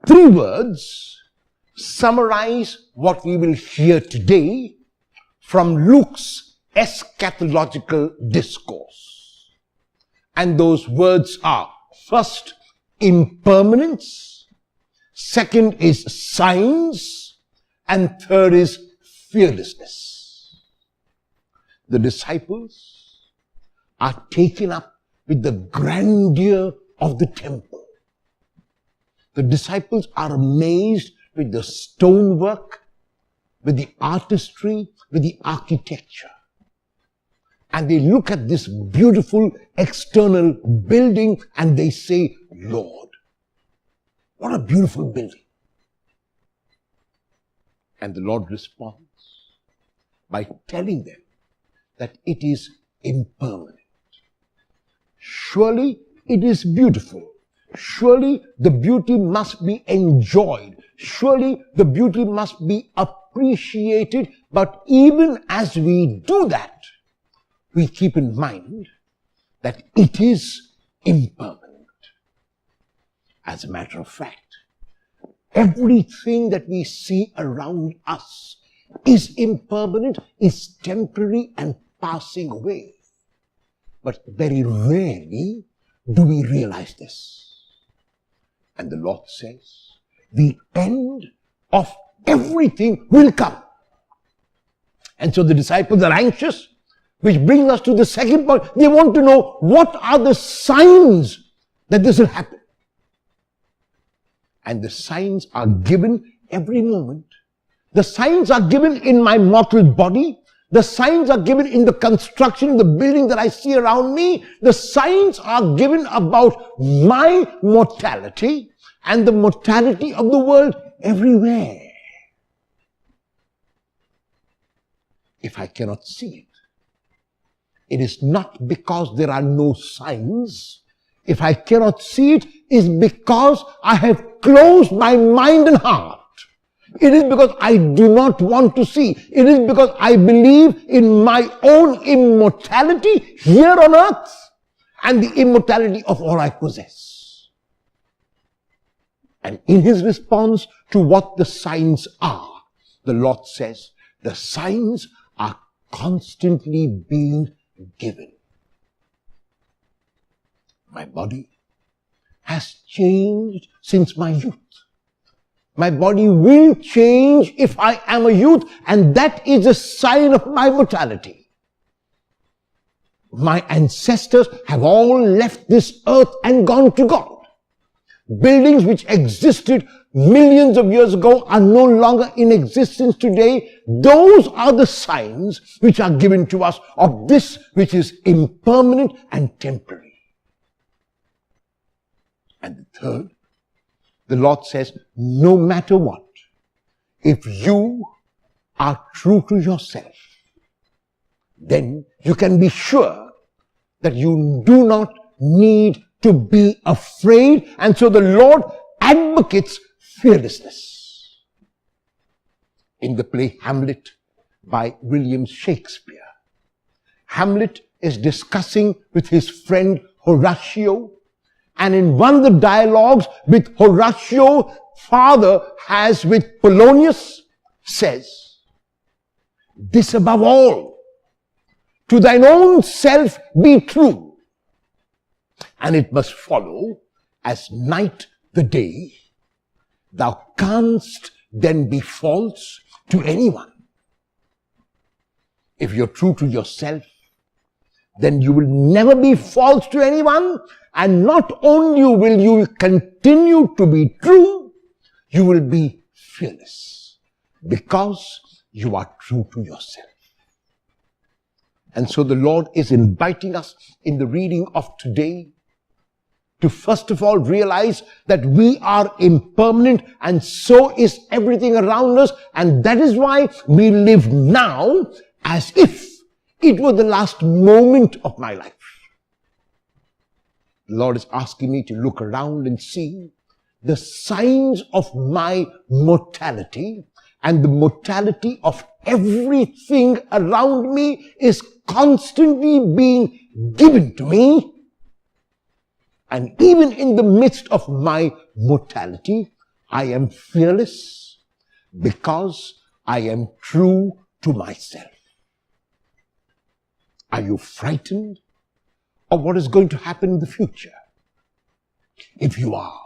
Three words summarize what we will hear today from Luke's eschatological discourse. And those words are, first, impermanence, second is signs, and third is fearlessness. The disciples are taken up with the grandeur of the temple. The disciples are amazed with the stonework, with the artistry, with the architecture. And they look at this beautiful external building and they say, Lord, what a beautiful building. And the Lord responds by telling them that it is impermanent. Surely it is beautiful. Surely the beauty must be enjoyed. Surely the beauty must be appreciated. But even as we do that, we keep in mind that it is impermanent. As a matter of fact, everything that we see around us is impermanent, is temporary and passing away. But very rarely do we realize this. And the Lord says, the end of everything will come. And so the disciples are anxious, which brings us to the second point. They want to know what are the signs that this will happen. And the signs are given every moment. The signs are given in my mortal body. The signs are given in the construction, the building that I see around me. The signs are given about my mortality and the mortality of the world everywhere. If I cannot see it, it is not because there are no signs. If I cannot see it, it's because I have closed my mind and heart. It is because I do not want to see. It is because I believe in my own immortality here on earth and the immortality of all I possess. And in his response to what the signs are, the Lord says, the signs are constantly being given. My body has changed since my youth. My body will change if I am a youth, and that is a sign of my mortality. My ancestors have all left this earth and gone to God. Buildings which existed millions of years ago are no longer in existence today. Those are the signs which are given to us of this which is impermanent and temporary. And the third, the Lord says, no matter what, if you are true to yourself, then you can be sure that you do not need to be afraid. And so the Lord advocates fearlessness. In the play Hamlet by William Shakespeare, Hamlet is discussing with his friend Horatio. And in one of the dialogues with Horatio, father has with Polonius, says, this above all, to thine own self be true, and it must follow as night the day, thou canst then be false to anyone. If you're true to yourself, then you will never be false to anyone. And not only will you continue to be true, you will be fearless because you are true to yourself. And so the Lord is inviting us in the reading of today to first of all realize that we are impermanent and so is everything around us. And that is why we live now as if it were the last moment of my life. The Lord is asking me to look around and see the signs of my mortality, and the mortality of everything around me is constantly being given to me. And even in the midst of my mortality, I am fearless because I am true to myself. Are you frightened of what is going to happen in the future? If you are,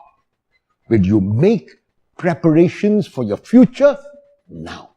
will you make preparations for your future now?